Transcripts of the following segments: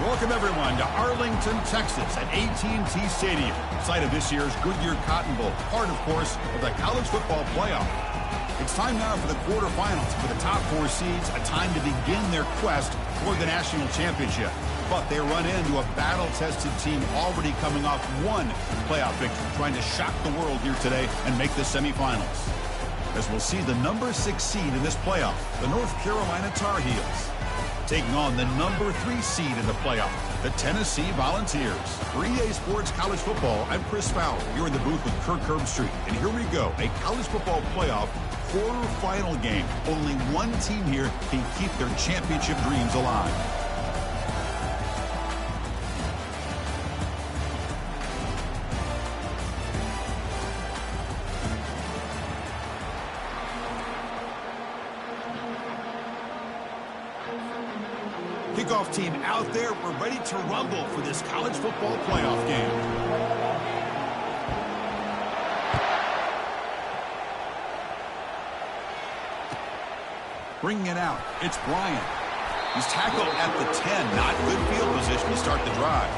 Welcome, everyone, to Arlington, Texas at AT&T Stadium, site of this year's Goodyear Cotton Bowl, part, of course, of the college football playoff. It's time now for the quarterfinals for the top 4 seeds, a time to begin their quest toward the national championship. But they run into a battle-tested team already coming off one playoff victory, trying to shock the world here today and make the semifinals. As we'll see the number 6 seed in this playoff, the North Carolina Tar Heels, taking on the number 3 seed in the playoff, the Tennessee Volunteers. For EA Sports College Football, I'm Chris Fowler. You're in the booth with Kirk Herbstreit. And here we go, a college football playoff quarterfinal game. Only one team here can keep their championship dreams alive. Kickoff team out there. We're ready to rumble for this college football playoff game. Bringing it out, it's Bryant. He's tackled at the 10. Not good field position to start the drive.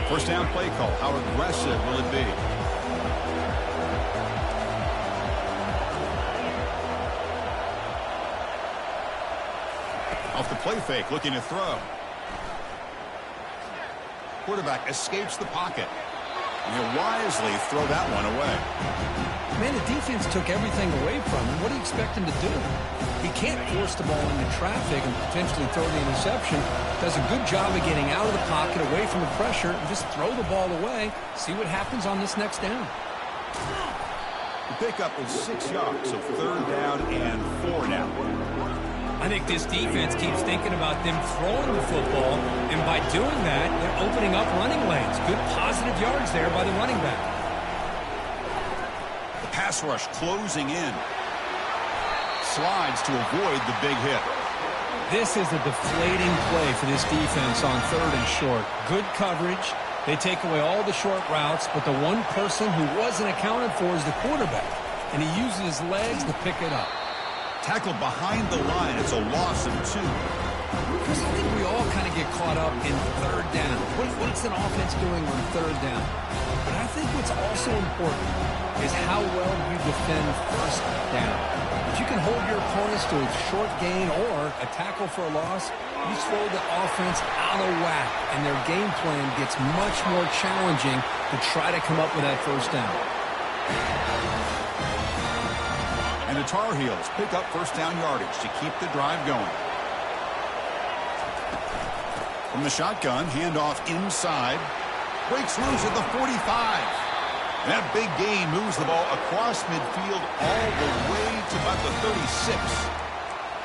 First down play call. How aggressive will it be? Off the play fake, looking to throw. Quarterback escapes the pocket. And he'll wisely throw that one away. Man, the defense took everything away from him. What do you expect him to do? He can't force the ball into traffic and potentially throw the interception. Does a good job of getting out of the pocket, away from the pressure, and just throw the ball away. See what happens on this next down. The pickup is 6 yards, so 3rd down and 4 now. I think this defense keeps thinking about them throwing the football, and by doing that, they're opening up running lanes. Good positive yards there by the running back. The pass rush closing in. Slides to avoid the big hit. This is a deflating play for this defense on 3rd and short. Good coverage. They take away all the short routes, but the one person who wasn't accounted for is the quarterback, and he uses his legs to pick it up. Tackled behind the line. It's a loss of 2. Chris, I think we all kind of get caught up in 3rd down. What's an offense doing on 3rd down? But I think what's also important is how well you defend 1st down. If you can hold your opponents to a short gain or a tackle for a loss, you throw the offense out of whack, and their game plan gets much more challenging to try to come up with that 1st down. And the Tar Heels pick up 1st down yardage to keep the drive going. From the shotgun, handoff inside. Breaks loose at the 45. That big gain moves the ball across midfield all the way to about the 36.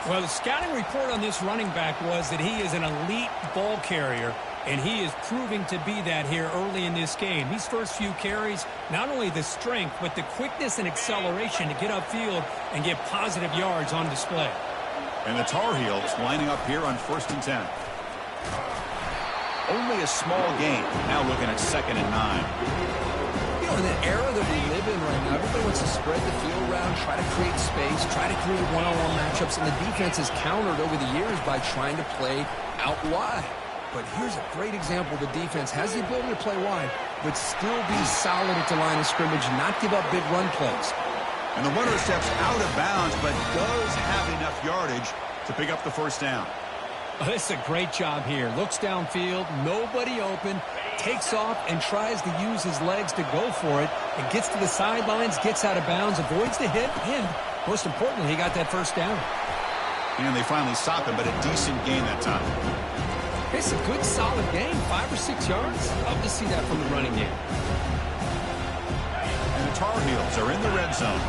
Well, the scouting report on this running back was that he is an elite ball carrier, and he is proving to be that here early in this game. These first few carries, not only the strength, but the quickness and acceleration to get upfield and get positive yards on display. And the Tar Heels lining up here on 1st and 10. Only a small gain. Now looking at 2nd and 9. You know, in the era that we live in right now, everybody wants to spread the field around, try to create space, try to create one-on-one matchups, and the defense has countered over the years by trying to play out wide. But here's a great example. The defense has the ability to play wide, but still be solid at the line of scrimmage, not give up big run plays. And the runner steps out of bounds, but does have enough yardage to pick up the first down. Oh, this is a great job here. Looks downfield, nobody open, takes off and tries to use his legs to go for it. And gets to the sidelines, gets out of bounds, avoids the hit, and most importantly, he got that first down. And they finally stop him, but a decent gain that time. It's a good, solid gain, 5 or 6 yards. Love to see that from the running game. And the Tar Heels are in the red zone.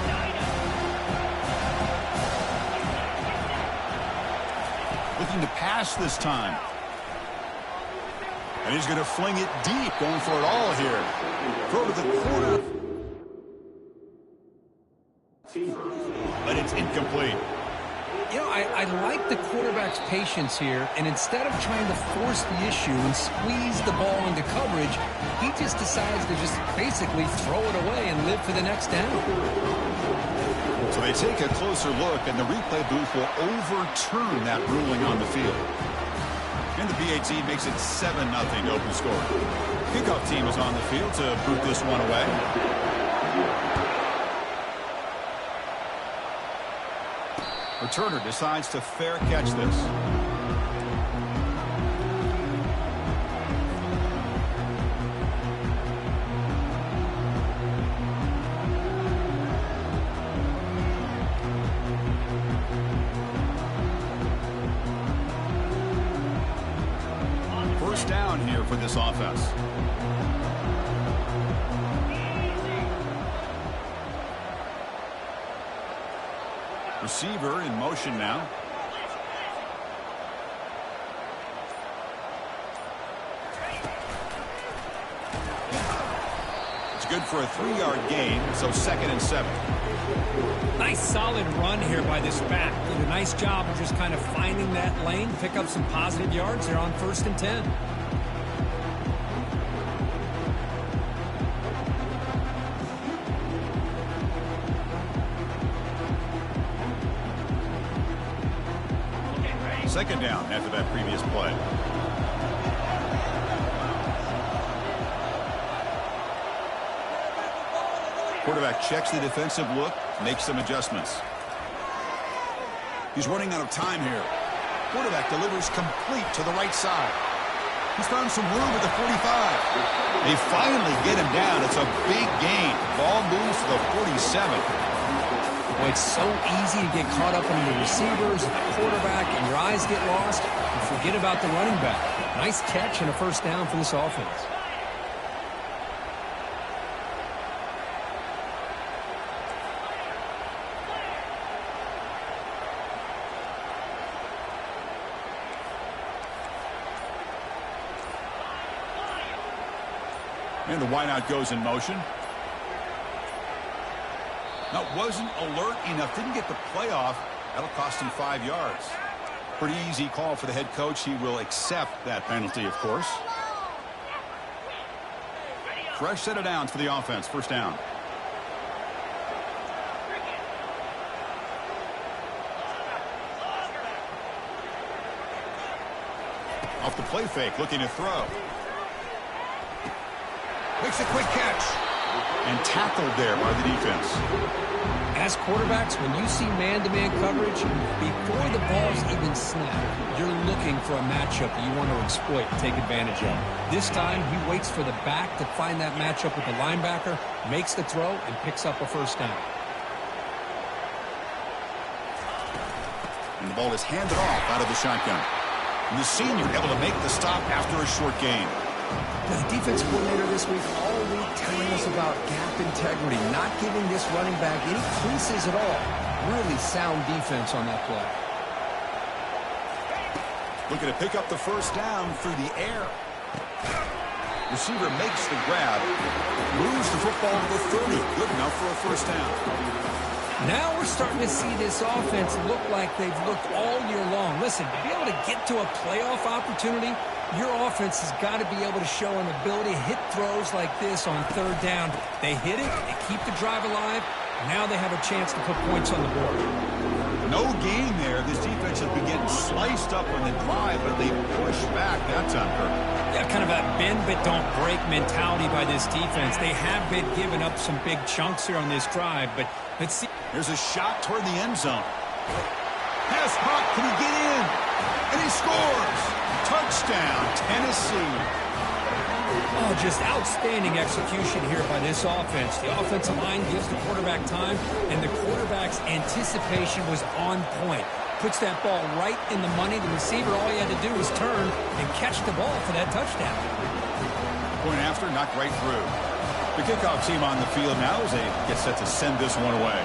Looking to pass this time. And he's going to fling it deep, going for it all here. Throw to the quarter. But it's incomplete. You know, I like the quarterback's patience here, and instead of trying to force the issue and squeeze the ball into coverage, he just decides to just basically throw it away and live for the next down. So they take a closer look, and the replay booth will overturn that ruling on the field. And the BAT makes it 7-0 open score. Kickoff team is on the field to boot this one away. Returner decides to fair catch this. First down here for this offense. Receiver in motion now. It's good for a 3-yard gain, so 2nd and 7. Nice solid run here by this back. Did a nice job of just kind of finding that lane, pick up some positive yards here on 1st and 10. Second down after that previous play. Quarterback checks the defensive look, makes some adjustments. He's running out of time here. Quarterback delivers complete to the right side. He's found some room at the 45. They finally get him down. It's a big gain. Ball moves to the 47. Boy, it's so easy to get caught up in the receivers and the quarterback, and your eyes get lost. You forget about the running back. Nice catch and a first down for this offense. And the wideout goes in motion. Now, wasn't alert enough, didn't get the playoff. That'll cost him 5 yards. Pretty easy call for the head coach. He will accept that penalty, of course. Fresh set of downs for the offense. First down. Off the play fake, looking to throw. Makes a quick catch. And tackled there by the defense. As quarterbacks, when you see man-to-man coverage, before the ball's even snapped, you're looking for a matchup that you want to exploit and take advantage of. This time, he waits for the back to find that matchup with the linebacker, makes the throw, and picks up a first down. And the ball is handed off out of the shotgun. And the senior able to make the stop after a short gain. The defense coordinator this week all week telling us about gap integrity, not giving this running back any creases at all. Really sound defense on that play. Looking to pick up the first down through the air. Receiver makes the grab. Moves the football to the 30. Good enough for a first down. Now we're starting to see this offense look like they've looked all year long. Listen, to be able to get to a playoff opportunity, your offense has got to be able to show an ability to hit throws like this on 3rd down. They hit it, they keep the drive alive, and now they have a chance to put points on the board. No gain there. This defense has been getting sliced up on the drive, but they push back that time, Kirk. Yeah, kind of a bend but don't break mentality by this defense. They have been giving up some big chunks here on this drive, but let's see. Here's a shot toward the end zone. Pass caught. Can he get in? And he scores. Touchdown, Tennessee. Oh, just outstanding execution here by this offense. The offensive line gives the quarterback time, and the quarterback's anticipation was on point. Puts that ball right in the money. The receiver, all he had to do was turn and catch the ball for that touchdown. Point after, knocked right through. The kickoff team on the field now as they get set to send this one away.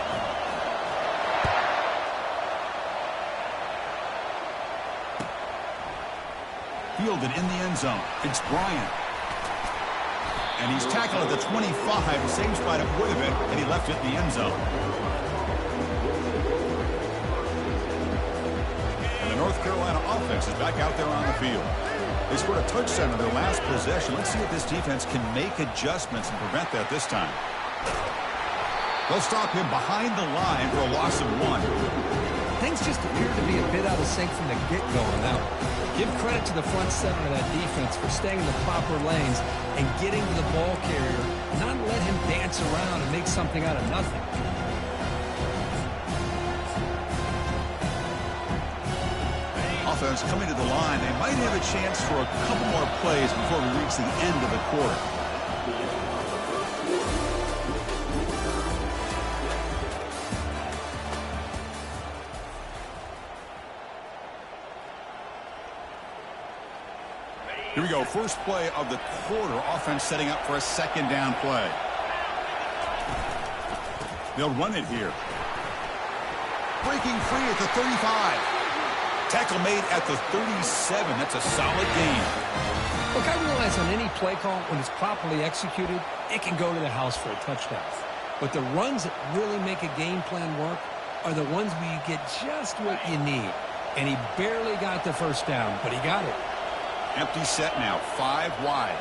Fielded in the end zone. It's Bryant. And he's tackled at the 25. Same spot it would have been, and he left it in the end zone. And the North Carolina offense is back out there on the field. They scored a touchdown on their last possession. Let's see if this defense can make adjustments and prevent that this time. They'll stop him behind the line for a loss of 1. Things just appear to be a bit out of sync from the get-go on that one. Give credit to the front seven of that defense for staying in the proper lanes and getting to the ball carrier, not let him dance around and make something out of nothing. Offense coming to the line. They might have a chance for a couple more plays before we reach the end of the quarter. Here we go. First play of the quarter. Offense setting up for a second down play. They'll run it here. Breaking free at the 35. Tackle made at the 37. That's a solid gain. Look, I realize on any play call, when it's properly executed, it can go to the house for a touchdown. But the runs that really make a game plan work are the ones where you get just what you need. And he barely got the first down, but he got it. Empty set now, 5 wide.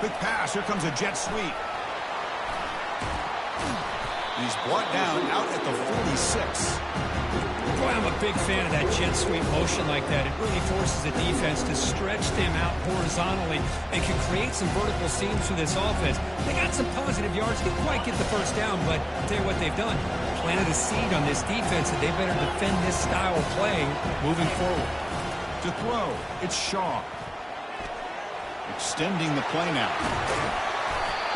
Quick pass, here comes a jet sweep. He's brought down out at the 46. Boy, I'm a big fan of that jet sweep motion like that. It really forces the defense to stretch them out horizontally and can create some vertical seams for this offense. They got some positive yards, didn't quite get the first down, but I'll tell you what they've done. Planted a seed on this defense that they better defend this style of play moving forward. To throw, it's Shaw. Extending the play now.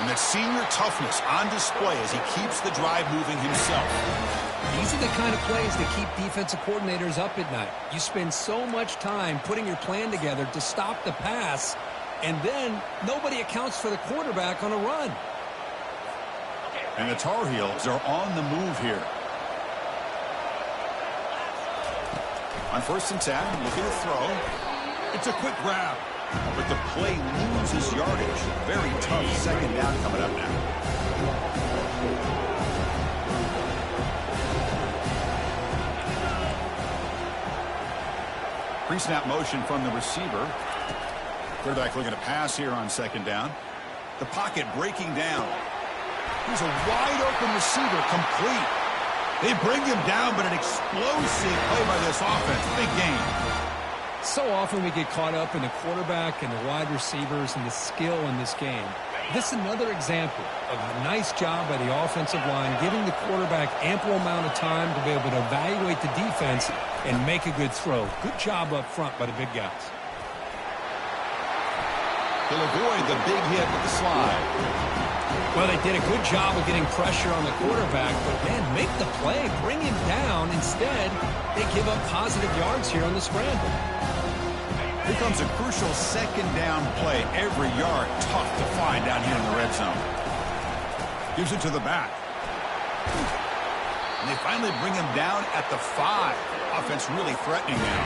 And that senior toughness on display as he keeps the drive moving himself. These are the kind of plays that keep defensive coordinators up at night. You spend so much time putting your plan together to stop the pass, and then nobody accounts for the quarterback on a run. And the Tar Heels are on the move here. On 1st and 10, looking to throw. It's a quick grab, but the play loses yardage. Very tough second down coming up now. Pre-snap motion from the receiver. Quarterback looking to pass here on second down. The pocket breaking down. Here's a wide-open receiver, complete. They bring him down, but an explosive play by this offense. Big gain. So often we get caught up in the quarterback and the wide receivers and the skill in this game. This is another example of a nice job by the offensive line, giving the quarterback ample amount of time to be able to evaluate the defense and make a good throw. Good job up front by the big guys. He'll avoid the big hit with the slide. Well, they did a good job of getting pressure on the quarterback, but then make the play, bring him down. Instead, they give up positive yards here on the scramble. Here comes a crucial second down play. Every yard tough to find down here in the red zone. Gives it to the back. And they finally bring him down at the 5. Offense really threatening now.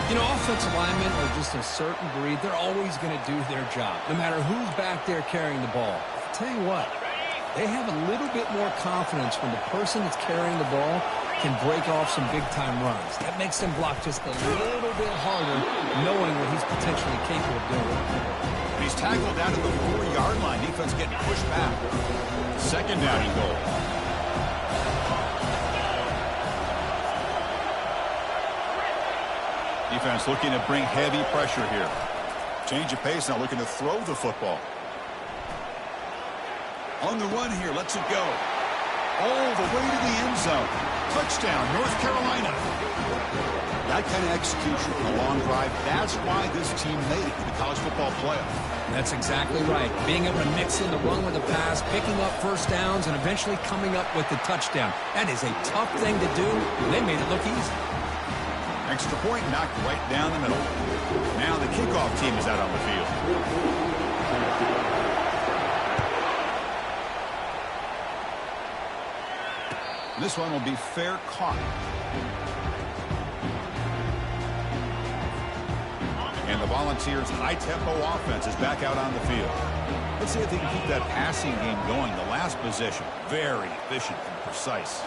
You know, offensive linemen are just a certain breed. They're always going to do their job, no matter who's back there carrying the ball. I'll tell you what, they have a little bit more confidence when the person that's carrying the ball can break off some big-time runs. That makes them block just a little bit harder, knowing what he's potentially capable of doing. He's tackled down to the 4-yard line. Defense getting pushed back. Second down and goal. Defense looking to bring heavy pressure here. Change of pace, now looking to throw the football. On the run here, lets it go. All the way to the end zone. Touchdown, North Carolina. That kind of execution on a long drive, that's why this team made it to the college football playoff. That's exactly right. Being able to mix in the run with the pass, picking up first downs, and eventually coming up with the touchdown. That is a tough thing to do, and they made it look easy. Extra point knocked right down the middle. Now the kickoff team is out on the field. This one will be fair caught. And the Volunteers' high-tempo offense is back out on the field. Let's see if they can keep that passing game going. The last possession, very efficient and precise.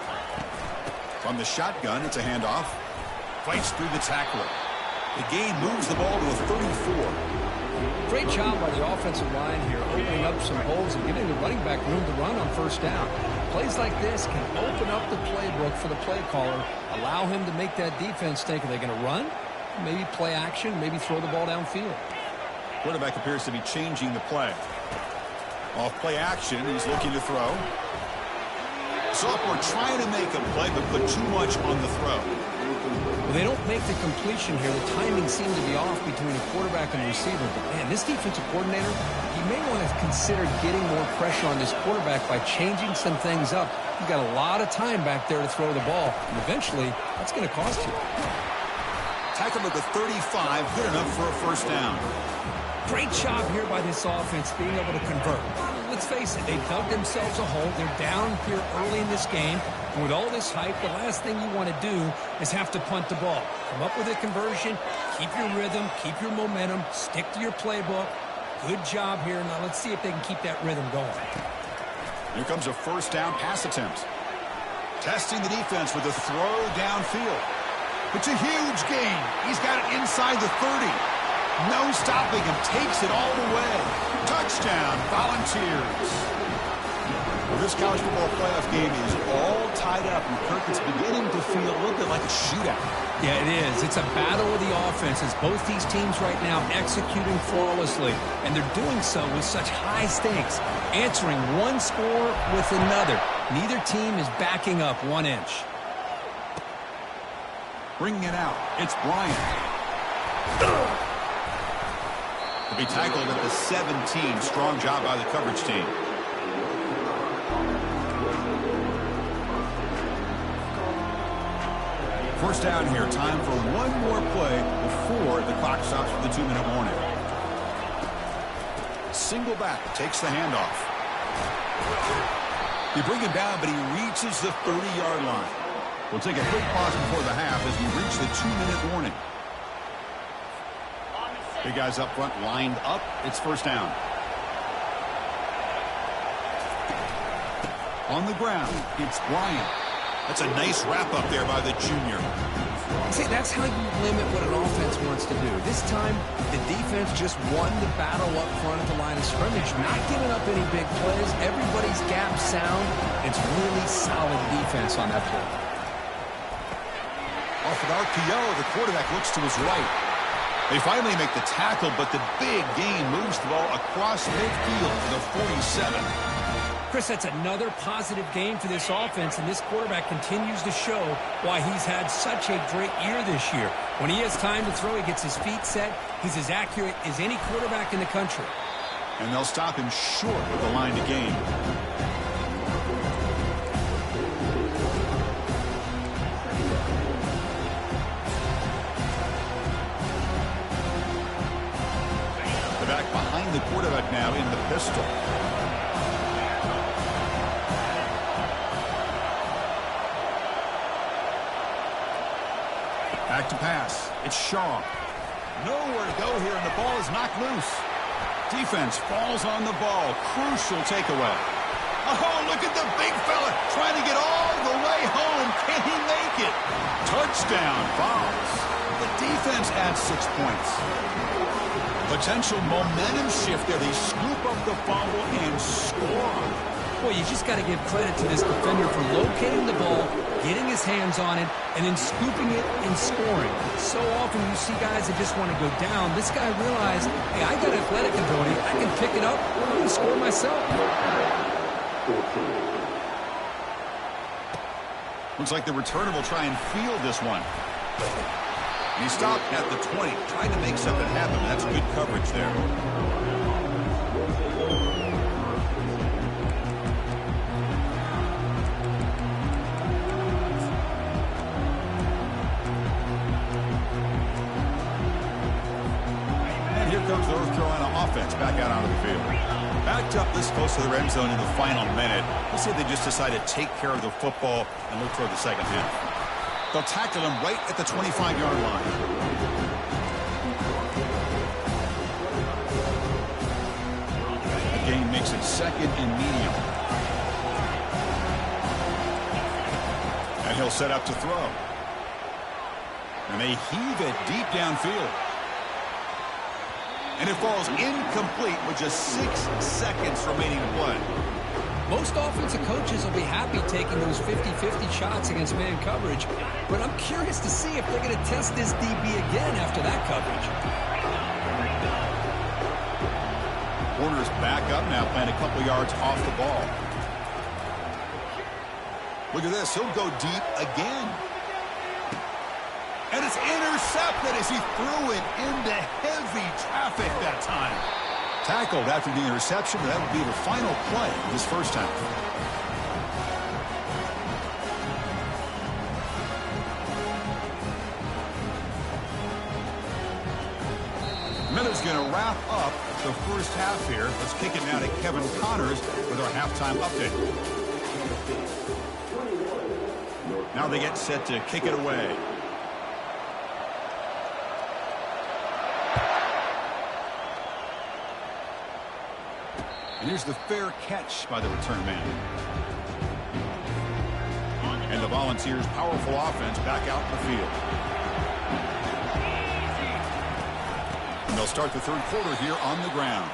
From the shotgun, it's a handoff. Fights through the tackler. The gain moves the ball to a 34. Great job by the offensive line here, opening up some holes and giving the running back room to run on first down. Plays like this can open up the playbook for the play caller, allow him to make that defense think, are they going to run? Maybe play action, maybe throw the ball downfield. Quarterback appears to be changing the play. Off play action, he's looking to throw. Sophomore trying to make a play, but put too much on the throw. Well, they don't make the completion here. The timing seemed to be off between a quarterback and a receiver. But, man, this defensive coordinator, he may want to consider getting more pressure on this quarterback by changing some things up. He's got a lot of time back there to throw the ball, and eventually that's going to cost you. Tackled at the 35, good enough for a first down. Great job here by this offense being able to convert. Let's face it, they dug themselves a hole. They're down here early in this game. And with all this hype, the last thing you want to do is have to punt the ball. Come up with a conversion, keep your rhythm, keep your momentum, stick to your playbook. Good job here. Now let's see if they can keep that rhythm going. Here comes a first down pass attempt. Testing the defense with a throw downfield. It's a huge gain. He's got it inside the 30. No stopping him. Takes it all the way. Touchdown, Volunteers. Well, this college football playoff game is all tied up, and Kirk, it's beginning to feel a little bit like a shootout. Yeah, it is. It's a battle of the offenses. Both these teams right now executing flawlessly, and they're doing so with such high stakes, answering one score with another. Neither team is backing up 1 inch. Bringing it out, it's Bryant. To be tackled at the 17. Strong job by the coverage team. First down here. Time for one more play before the clock stops for the 2-minute warning. Single back takes the handoff. You bring him down, but he reaches the 30-yard line. We'll take a quick pause before the half as we reach the 2-minute warning. Big guys up front lined up. It's first down. On the ground, it's Bryant. That's a nice wrap up there by the junior. See, that's how you limit what an offense wants to do. This time, the defense just won the battle up front at the line of scrimmage, not giving up any big plays. Everybody's gap sound. It's really solid defense on that play. Off an RPO, the quarterback looks to his right. They finally make the tackle, but the big gain moves the ball across midfield to the 47. Chris, that's another positive game for this offense, and this quarterback continues to show why he's had such a great year this year. When he has time to throw, he gets his feet set. He's as accurate as any quarterback in the country. And they'll stop him short with the line to gain. Back behind the quarterback now in the pistol. Back to pass. It's Shaw. Nowhere to go here, and the ball is knocked loose. Defense falls on the ball. Crucial takeaway. Oh, look at the big fella trying to get all the way home. Can he make it? Touchdown, Vols. The defense adds 6 points. Potential momentum shift there. They scoop up the fumble and score. Well, you just got to give credit to this defender for locating the ball, getting his hands on it, and then scooping it and scoring. So often you see guys that just want to go down. This guy realized, hey, I got athletic ability. I can pick it up. I'm going to score myself. Looks like the returner will try and field this one. He stopped at the 20, trying to make something happen. That's good coverage there. And here comes the North Carolina offense back out onto the field. Backed up this close to the red zone in the final minute. Let's say they just decide to take care of the football and look toward the second half. They'll tackle him right at the 25-yard line. The gain makes it second and medium. And he'll set up to throw. And they heave it deep downfield. And it falls incomplete with just 6 seconds remaining to play. Most offensive coaches will be happy taking those 50-50 shots against man coverage, but I'm curious to see if they're going to test this DB again after that coverage. Warner's back up now, playing a couple yards off the ball. Look at this. He'll go deep again. And it's intercepted as he threw it into heavy traffic that time. Tackled after the interception, but that would be the final play of this first half. Miller's going to wrap up the first half here. Let's kick it now to Kevin Connors with our halftime update. Now they get set to kick it away. And here's the fair catch by the return man. And the Volunteers' powerful offense back out in the field. And they'll start the third quarter here on the ground.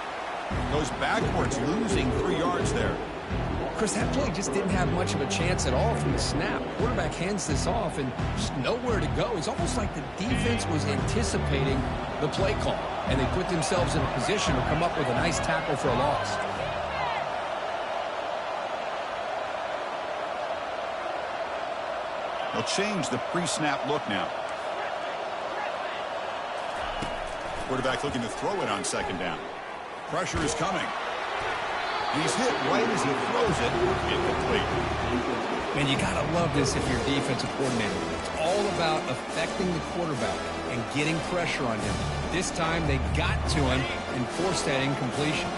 Goes backwards, losing 3 yards there. Chris, that play just didn't have much of a chance at all from the snap. Quarterback hands this off and just nowhere to go. It's almost like the defense was anticipating the play call, and they put themselves in a position to come up with a nice tackle for a loss. They'll change the pre-snap look now. Quarterback looking to throw it on second down. Pressure is coming. He's hit right as he throws it. Incomplete. Man, you got to love this if you're defensive coordinator. It's all about affecting the quarterback and getting pressure on him. This time they got to him and forced that incompletion.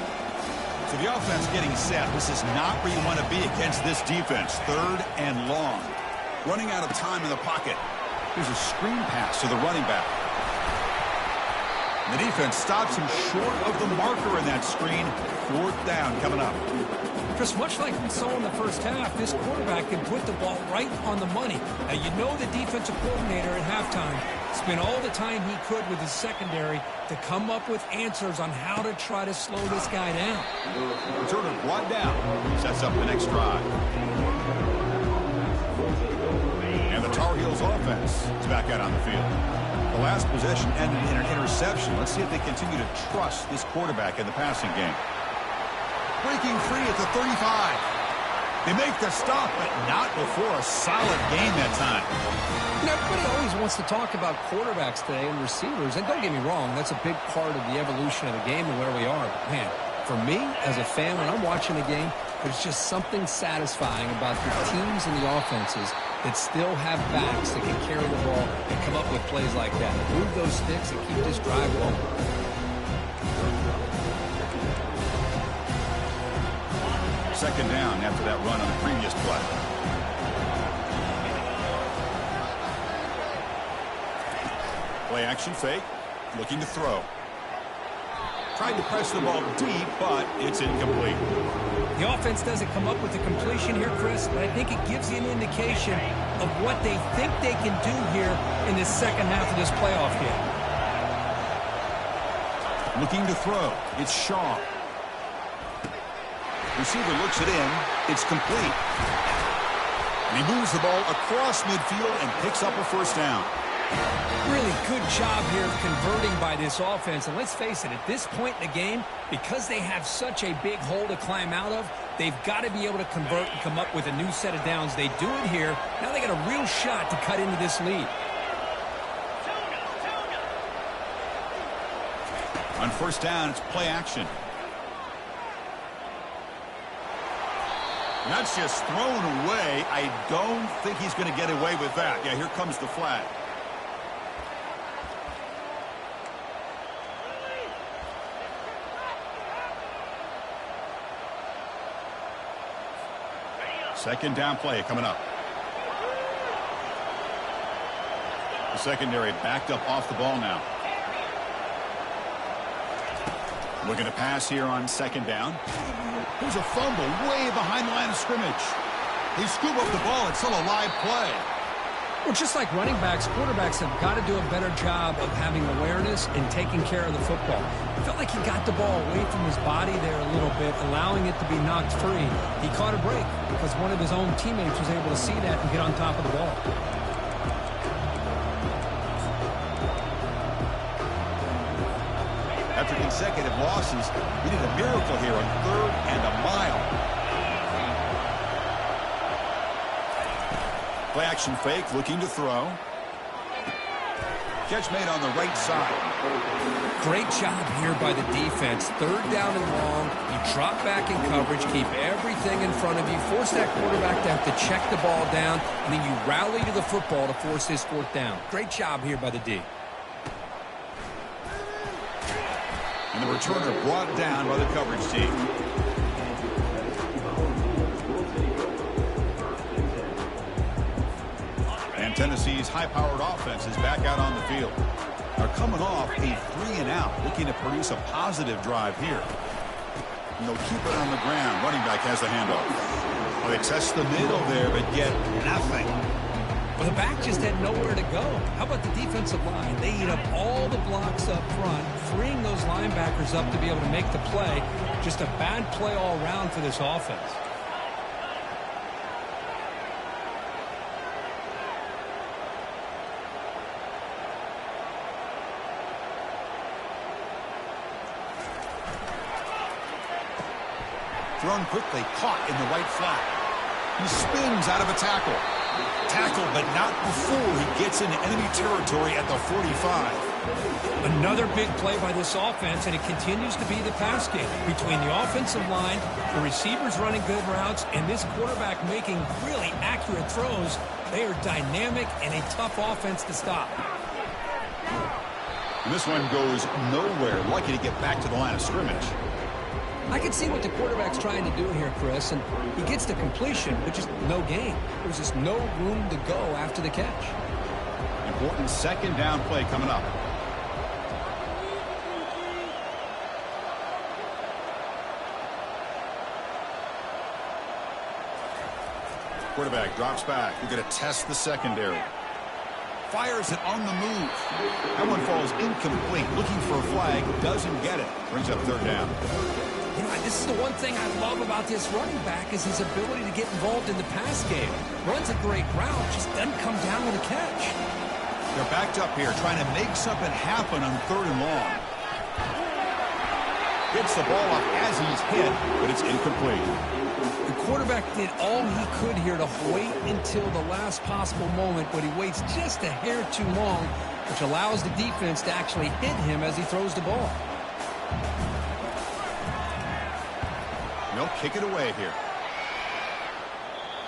So the offense getting set. This is not where you want to be against this defense. Third and long. Running out of time in the pocket. Here's a screen pass to the running back. The defense stops him short of the marker in that screen. Fourth down coming up. Chris, much like we saw in the first half, this quarterback can put the ball right on the money. Now, you know the defensive coordinator at halftime spent all the time he could with his secondary to come up with answers on how to try to slow this guy down. Returner brought down. Sets up the next drive. And the Tar Heels offense is back out on the field. The last possession ended in an interception. Let's see if they continue to trust this quarterback in the passing game. Breaking free at the 35. They make the stop, but not before a solid game that time. You know, everybody always wants to talk about quarterbacks today and receivers, and don't get me wrong, that's a big part of the evolution of the game and where we are. But man, for me, as a fan, when I'm watching a game, there's just something satisfying about the teams and the offenses that still have backs that can carry the ball and come up with plays like that. Move those sticks and keep this drive going. Second down after that run on the previous play. Play action fake. Looking to throw. Tried to press the ball deep, but it's incomplete. The offense doesn't come up with the completion here, Chris, but I think it gives you an indication of what they think they can do here in the second half of this playoff game. Looking to throw. It's Shaw. Receiver looks it in. It's complete. And he moves the ball across midfield and picks up a first down. Really good job here of converting by this offense. And let's face it, at this point in the game, because they have such a big hole to climb out of, they've got to be able to convert and come up with a new set of downs. They do it here. Now they got a real shot to cut into this lead. On first down, it's play action. And that's just thrown away. I don't think he's going to get away with that. Yeah, here comes the flag. Second down play coming up. The secondary backed up off the ball now. Looking to pass here on second down. There's a fumble way behind the line of scrimmage. They scoop up the ball. It's still a live play. Well, just like running backs, quarterbacks have got to do a better job of having awareness and taking care of the football. I felt like he got the ball away from his body there a little bit, allowing it to be knocked free. He caught a break because one of his own teammates was able to see that and get on top of the ball. After consecutive losses, he did a miracle here on 3rd and a mile. Play action fake, looking to throw. Catch made on the right side. Great job here by the defense. 3rd down and long. You drop back in coverage, keep everything in front of you, force that quarterback to have to check the ball down, and then you rally to the football to force this 4th down. Great job here by the D. And the returner brought down by the coverage team. And Tennessee's high-powered offense is back out on the field. They're coming off a 3-and-out, looking to produce a positive drive here. And they'll keep it on the ground. Running back has the handoff. Well, they test the middle there, but get nothing. Well, the back just had nowhere to go. How about the defensive line? They eat up all the blocks up front, freeing those linebackers up to be able to make the play. Just a bad play all around for this offense. Thrown quickly, caught in the right flat. He spins out of a tackle. Tackled, but not before he gets into enemy territory at the 45. Another big play by this offense, and it continues to be the pass game. Between the offensive line, the receivers running good routes, and this quarterback making really accurate throws, they are dynamic and a tough offense to stop. And this one goes nowhere. Lucky to get back to the line of scrimmage. I can see what the quarterback's trying to do here, Chris, and he gets the completion, but just no gain. There's just no room to go after the catch. Important second down play coming up. Quarterback drops back. We're going to test the secondary. Fires it on the move. That one falls incomplete. Looking for a flag. Doesn't get it. Brings up 3rd down. You know, this is the one thing I love about this running back is his ability to get involved in the pass game. Runs a great route, just doesn't come down with a catch. They're backed up here, trying to make something happen on 3rd and long. Gets the ball up as he's hit, but it's incomplete. The quarterback did all he could here to wait until the last possible moment, but he waits just a hair too long, which allows the defense to actually hit him as he throws the ball. They'll kick it away here.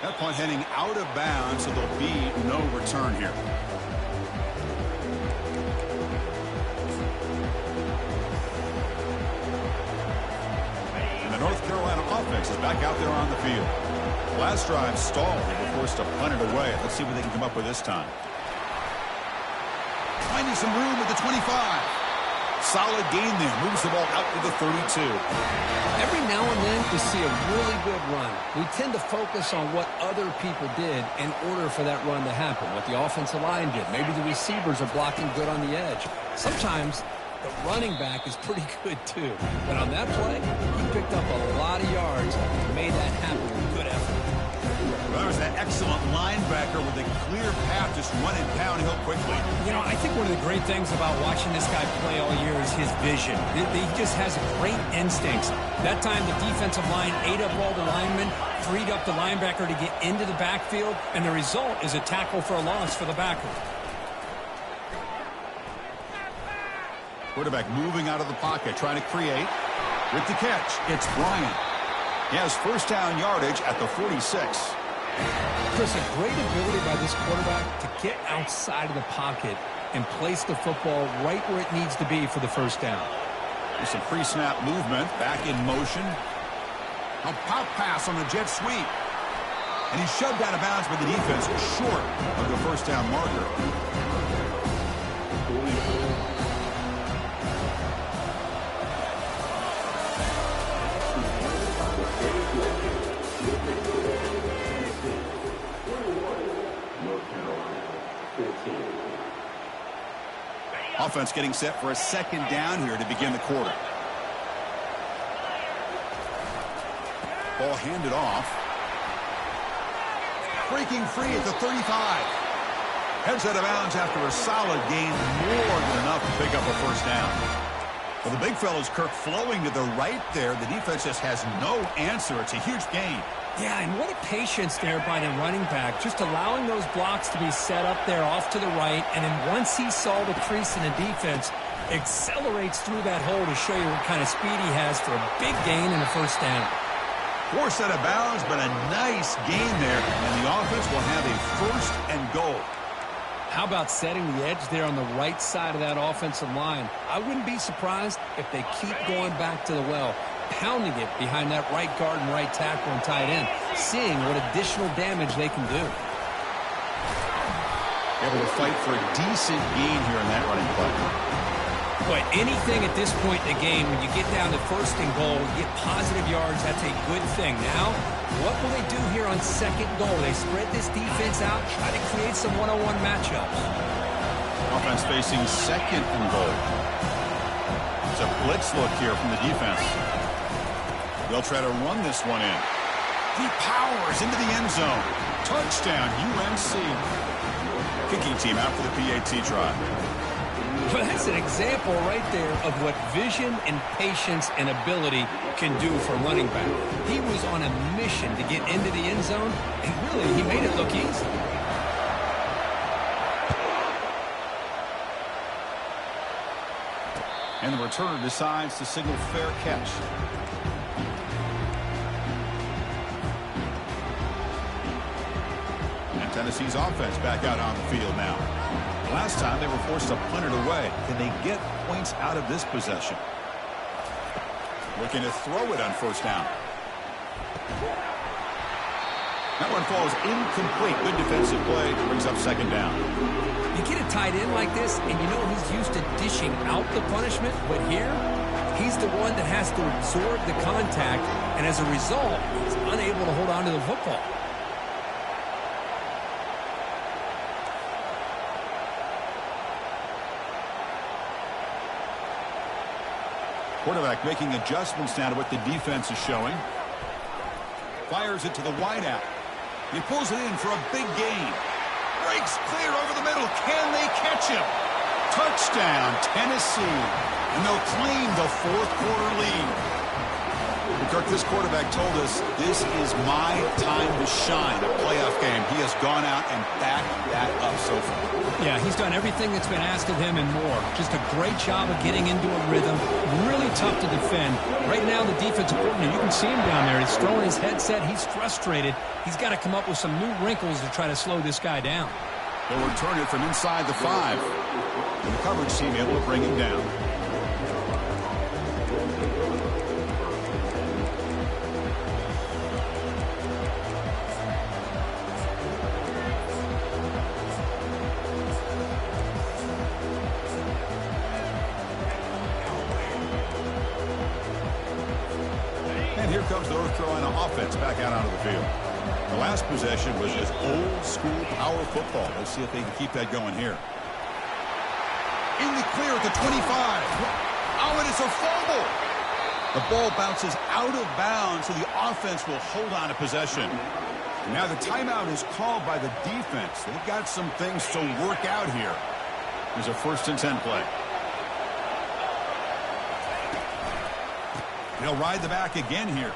That punt heading out of bounds, so there'll be no return here. And the North Carolina offense is back out there on the field. Last drive stalled. They were forced to punt it away. Let's see what they can come up with this time. Finding some room at the 25. Solid gain there. Moves the ball out to the 32. Every now and then we see a really good run. We tend to focus on what other people did in order for that run to happen, what the offensive line did. Maybe the receivers are blocking good on the edge. Sometimes The running back is pretty good, too. But on that play, he picked up a lot of yards and made that happen with good effort. Well, that was an excellent linebacker with a clear path, just running downhill quickly. You know, I think one of the great things about watching this guy play all year is his vision. He just has great instincts. That time, the defensive line ate up all the linemen, freed up the linebacker to get into the backfield, and the result is a tackle for a loss for the backer. Quarterback moving out of the pocket, trying to create. With the catch, it's Bryant. He has first down yardage at the 46. Chris, a great ability by this quarterback to get outside of the pocket and place the football right where it needs to be for the first down. There's some pre-snap movement, back in motion. A pop pass on the jet sweep. And he's shoved out of bounds by the defense, short of the first down marker. Offense getting set for a second down here to begin the quarter. Ball handed off. Breaking free at the 35. Heads out of bounds after a solid gain, more than enough to pick up a first down. Well, the big fella's Kirk flowing to the right there. The defense just has no answer. It's a huge gain. Yeah, and what a patience there by the running back, just allowing those blocks to be set up there off to the right, and then once he saw the crease in the defense, accelerates through that hole to show you what kind of speed he has for a big gain and a first down. Forced out of bounds, but a nice gain there, and the offense will have a first and goal. How about setting the edge there on the right side of that offensive line? I wouldn't be surprised if they keep going back to the well, pounding it behind that right guard and right tackle and tight end, seeing what additional damage they can do. Able to fight for a decent gain here in that running play. But anything at this point in the game, when you get down to first and goal, you get positive yards, that's a good thing. Now, what will they do here on second goal? They spread this defense out, try to create some one-on-one matchups. Offense facing second and goal. It's a blitz look here from the defense. They'll try to run this one in. He powers into the end zone. Touchdown, UNC. Kicking team out for the PAT try. Well, that's an example right there of what vision and patience and ability can do for running back. He was on a mission to get into the end zone, and really, he made it look easy. And the returner decides to signal fair catch. And Tennessee's offense back out on the field now. Last time they were forced to punt it away. Can they get points out of this possession? Looking to throw it on first down. That one falls incomplete. Good defensive play. Brings up second down. You get a tight end like this, and you know he's used to dishing out the punishment, but here, he's the one that has to absorb the contact, and as a result, he's unable to hold on to the football. Quarterback making adjustments now to what the defense is showing. Fires it to the wideout. He pulls it in for a big gain. Breaks clear over the middle. Can they catch him? Touchdown, Tennessee. And they'll claim the fourth quarter lead. Kirk, this quarterback told us this is my time to shine. A playoff game. He has gone out and backed that up so far. Yeah, he's done everything that's been asked of him and more. Just a great job of getting into a rhythm. Really tough to defend. Right now, the defensive coordinator, you can see him down there. He's throwing his headset. He's frustrated. He's got to come up with some new wrinkles to try to slow this guy down. They'll return it from inside the 5. And the coverage team able to bring him down. Here comes the North Carolina offense back out onto the field. The last possession was just old school power football. Let's see if they can keep that going here. In the clear at the 25. Oh, and it's a fumble. The ball bounces out of bounds, so the offense will hold on to possession. And now the timeout is called by the defense. They've got some things to work out here. There's a 1st and 10 play. They'll ride the back again here.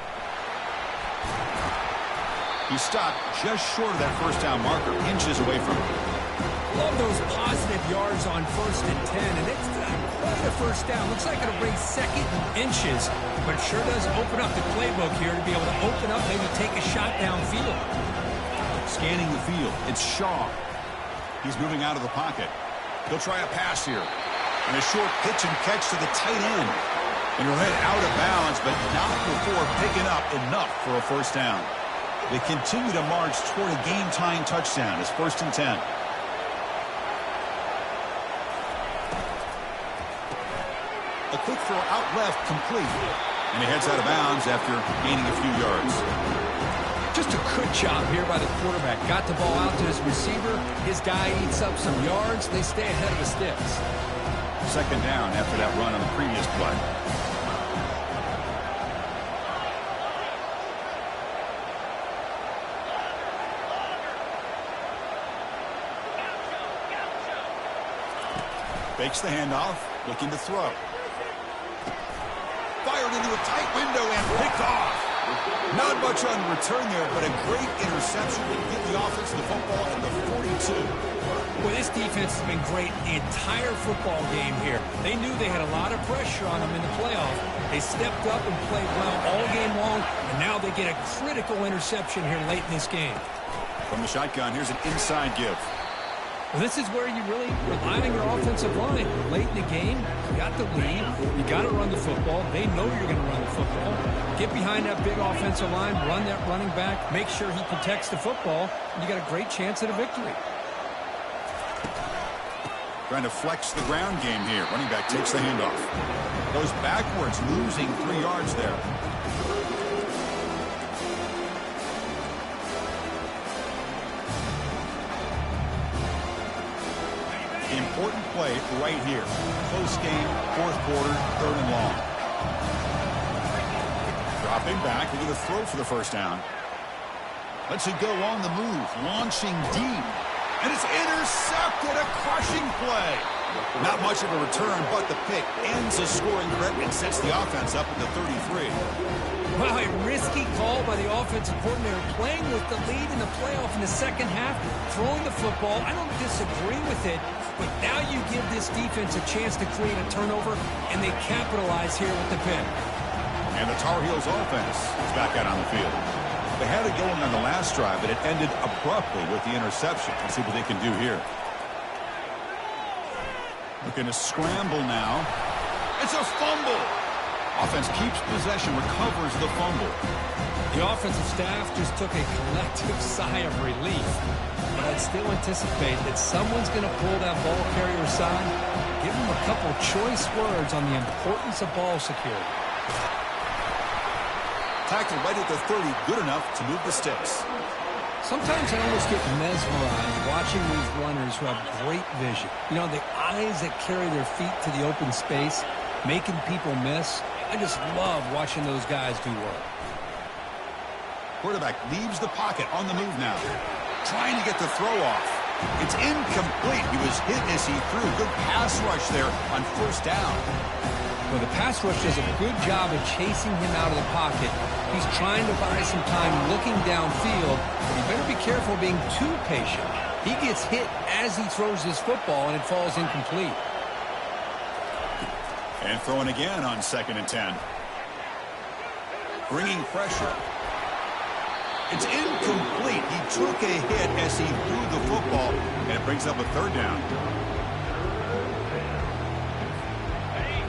He stopped just short of that 1st down marker, inches away from it. Love those positive yards on 1st and 10, and it's quite a 1st down. Looks like it'll bring 2nd and inches, but sure does open up the playbook here to be able to open up, maybe take a shot downfield. Scanning the field, it's Shaw. He's moving out of the pocket. He'll try a pass here. And a short pitch and catch to the tight end. And he'll head out of bounds, but not before picking up enough for a 1st down. They continue to march toward a game-tying touchdown. It's 1st and 10. A quick throw out left, complete. And he heads out of bounds after gaining a few yards. Just a good job here by the quarterback. Got the ball out to his receiver. His guy eats up some yards. They stay ahead of the sticks. 2nd down after that run on the previous play. Fakes the handoff, looking to throw. Fired into a tight window and picked off. Not much on return there, but a great interception to get the offense the football at the 42. Well, this defense has been great the entire football game here. They knew they had a lot of pressure on them in the playoff. They stepped up and played well all game long, and now they get a critical interception here late in this game. From the shotgun, here's an inside give. Well, this is where you really rely on your offensive line. Late in the game, you got the lead. You got to run the football. They know you're going to run the football. Get behind that big offensive line, run that running back, make sure he protects the football, and you got a great chance at a victory. Trying to flex the ground game here. Running back takes the handoff. Goes backwards, losing 3 yards there. Important play right here. Close game, 4th quarter, 3rd and long. Dropping back, looking to throw for the 1st down. Lets it go on the move, launching deep. And it's intercepted, a crushing play. Not much of a return, but the pick ends a scoring threat and sets the offense up at the 33. Well, a risky call by the offensive coordinator, playing with the lead in the playoff in the 2nd half, throwing the football. I don't disagree with it, but now you give this defense a chance to create a turnover, and they capitalize here with the pick. And the Tar Heels offense is back out on the field. They had it going on the last drive, but it ended abruptly with the interception. Let's see what they can do here. Looking to scramble now. It's a fumble. Offense keeps possession, recovers the fumble. The offensive staff just took a collective sigh of relief. But I'd still anticipate that someone's going to pull that ball carrier aside, give him a couple choice words on the importance of ball security. Tackled right at the 30, good enough to move the sticks. Sometimes I almost get mesmerized watching these runners who have great vision. You know, the eyes that carry their feet to the open space, making people miss. I just love watching those guys do work. Quarterback leaves the pocket on the move now. Trying to get the throw off. It's incomplete. He was hit as he threw. Good pass rush there on 1st down. Well, the pass rush does a good job of chasing him out of the pocket. He's trying to buy some time looking downfield, but you better be careful being too patient. He gets hit as he throws his football, and it falls incomplete. And throwing again on 2nd and 10. Bringing pressure. It's incomplete. He took a hit as he threw the football, and it brings up a 3rd down.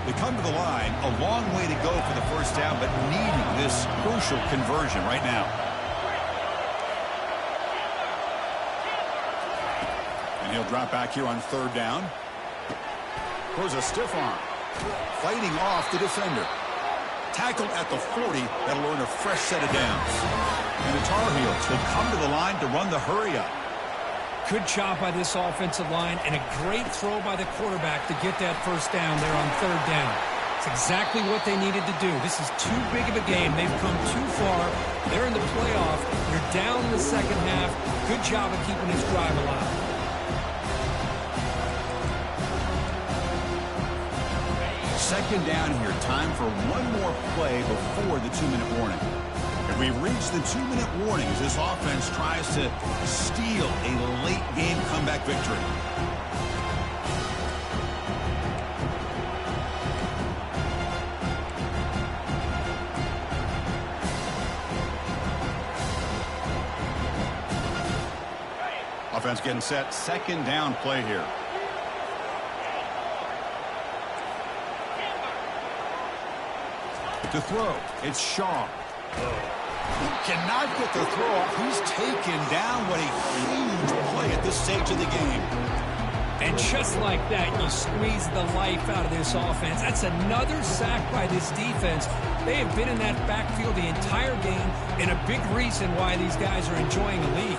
They come to the line, a long way to go for the 1st down, but needing this crucial conversion right now. And he'll drop back here on 3rd down. Throws a stiff arm. Fighting off the defender. Tackled at the 40. That'll earn a fresh set of downs. And the Tar Heels, they come to the line to run the hurry up. Good job by this offensive line and a great throw by the quarterback to get that first down there on third down. It's exactly what they needed to do. This is too big of a game. They've come too far. They're in the playoff. You're down in the second half. Good job of keeping this drive alive. Second down here. Time for one more play before the 2-minute warning. And we've reached the 2-minute warning as this offense tries to steal a late-game comeback victory. Offense getting set. Second down play here. To throw, it's Shaw. He cannot get the throw off. He's taken down. What a huge play at this stage of the game. And just like that, you squeeze the life out of this offense. That's another sack by this defense. They have been in that backfield the entire game, and a big reason why these guys are enjoying the lead.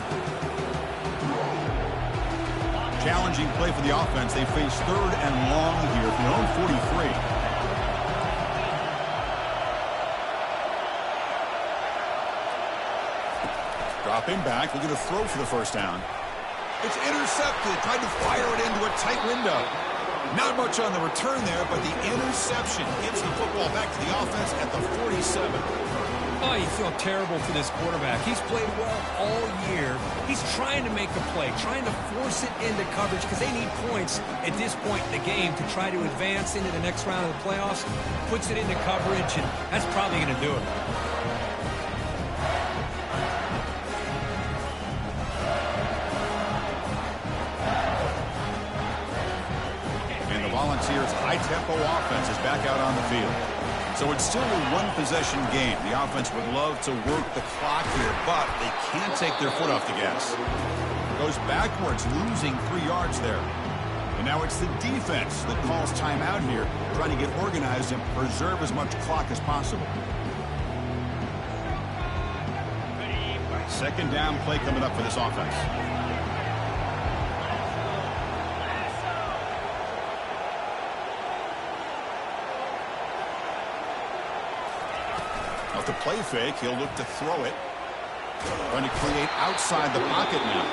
Challenging play for the offense. They face third and long here from their own 43. Dropping back, looking to throw for the first down. It's intercepted, tried to fire it into a tight window. Not much on the return there, but the interception gets the football back to the offense at the 47. Oh, you feel terrible for this quarterback. He's played well all year. He's trying to make a play, trying to force it into coverage because they need points at this point in the game to try to advance into the next round of the playoffs. Puts it into coverage, and that's probably going to do it. And the Volunteers' high-tempo offense is back out on the field. So it's still a one-possession game. The offense would love to work the clock here, but they can't take their foot off the gas. Goes backwards, losing 3 yards there. And now it's the defense that calls timeout here, trying to get organized and preserve as much clock as possible. Second down play coming up for this offense. Off the play fake, he'll look to throw it. Trying to create outside the pocket now.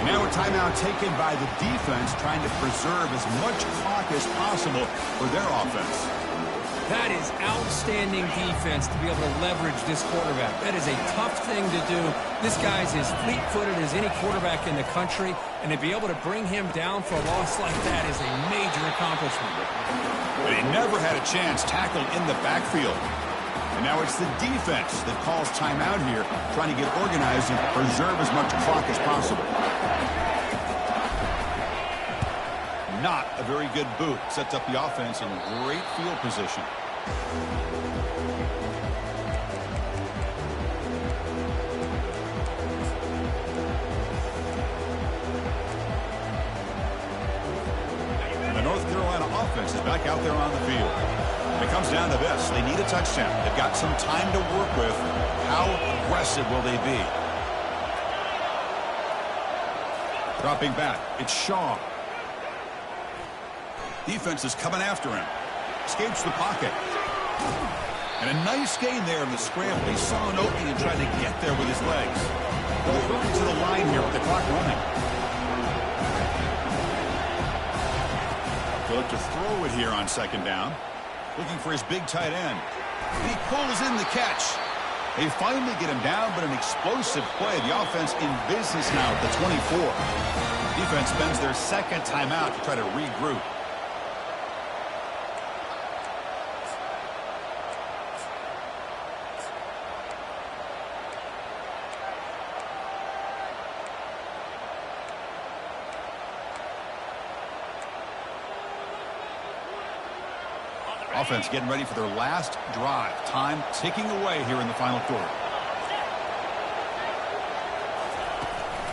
Now a timeout taken by the defense, trying to preserve as much clock as possible for their offense. That is outstanding defense to be able to leverage this quarterback. That is a tough thing to do. This guy's as fleet-footed as any quarterback in the country, and to be able to bring him down for a loss like that is a major accomplishment. But he never had a chance tackled in the backfield. And now it's the defense that calls timeout here, trying to get organized and preserve as much clock as possible. Not a very good boot. Sets up the offense in great field position. And the North Carolina offense is back out there on the field. It comes down to this. They need a touchdown. They've got some time to work with. How aggressive will they be? Dropping back. It's Shaw. Defense is coming after him. Escapes the pocket. And a nice gain there in the scramble. He saw an opening and tried to get there with his legs. They'll run to the line here with the clock running. He'll look to throw it here on second down. Looking for his big tight end. He pulls in the catch. They finally get him down, but an explosive play. The offense in business now at the 24. Defense spends their second timeout to try to regroup. Offense getting ready for their last drive. Time ticking away here in the final quarter.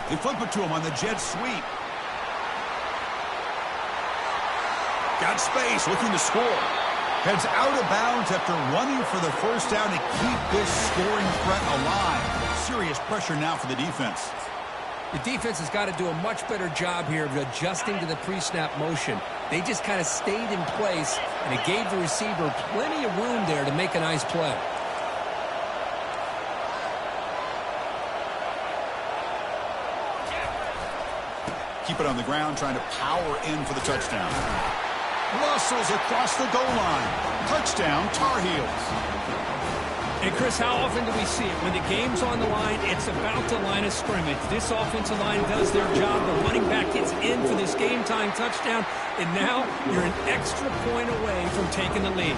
They flip it to him on the jet sweep. Got space, looking to score. Heads out of bounds after running for the first down to keep this scoring threat alive. Serious pressure now for the defense. The defense has got to do a much better job here of adjusting to the pre-snap motion. They just kind of stayed in place, and it gave the receiver plenty of room there to make a nice play. Keep it on the ground, trying to power in for the touchdown. Muscles across the goal line. Touchdown, Tar Heels. And, Chris, how often do we see it? When the game's on the line, it's about the line of scrimmage. This offensive line does their job. The running back gets in for this game-time touchdown, and now you're an extra point away from taking the lead.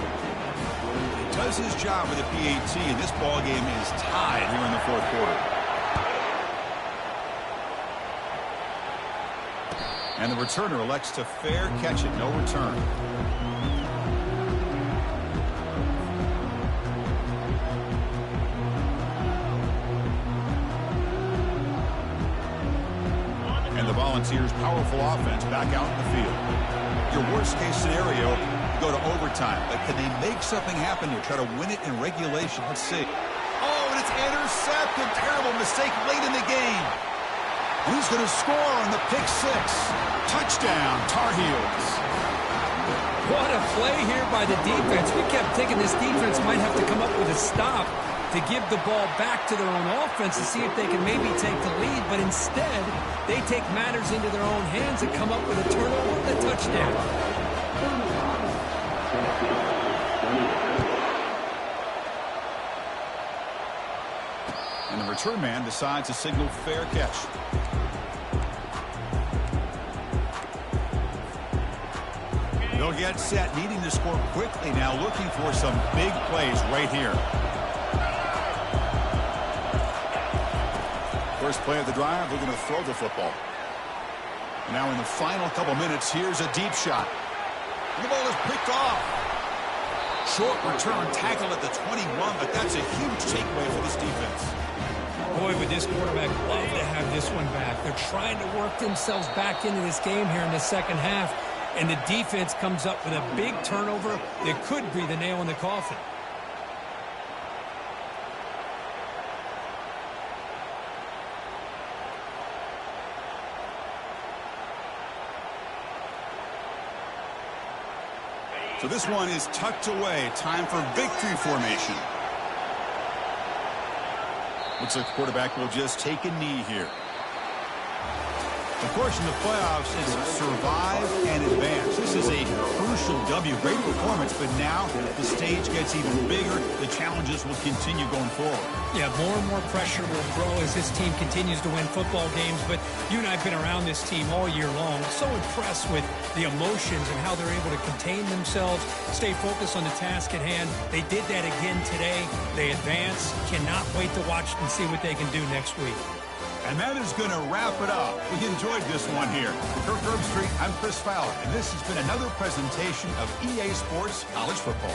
He does his job with a PAT, and this ball game is tied here in the fourth quarter. And the returner elects to fair catch it, no return. And the Volunteers' powerful offense back out in the field. Your worst-case scenario, you go to overtime. But can they make something happen here? Try to win it in regulation. Let's see. Oh, and it's intercepted. Terrible mistake late in the game. And he's going to score on the pick six. Touchdown, Tar Heels. What a play here by the defense. We kept thinking this defense might have to come up with a stop to give the ball back to their own offense to see if they can maybe take the lead. But instead, they take matters into their own hands and come up with a turnover and a touchdown. And the return man decides to signal fair catch. They'll get set, needing to score quickly now, looking for some big plays right here. First play of the drive, they're going to throw the football. Now in the final couple minutes, here's a deep shot. And the ball is picked off. Short return, tackle at the 21, but that's a huge takeaway for this defense. Boy, would this quarterback love to have this one back. They're trying to work themselves back into this game here in the second half, and the defense comes up with a big turnover that could be the nail in the coffin. So this one is tucked away. Time for victory formation. Looks like the quarterback will just take a knee here. Of course, in the playoffs, it's survive and advance. This is a crucial W. Great performance, but now the stage gets even bigger. The challenges will continue going forward. Yeah, more and more pressure will grow as this team continues to win football games. But you and I have been around this team all year long. So impressed with the emotions and how they're able to contain themselves, stay focused on the task at hand. They did that again today. They advance. Cannot wait to watch and see what they can do next week. And that is going to wrap it up. We enjoyed this one here. For Kirk Herbstreit, I'm Chris Fowler, and this has been another presentation of EA Sports College Football.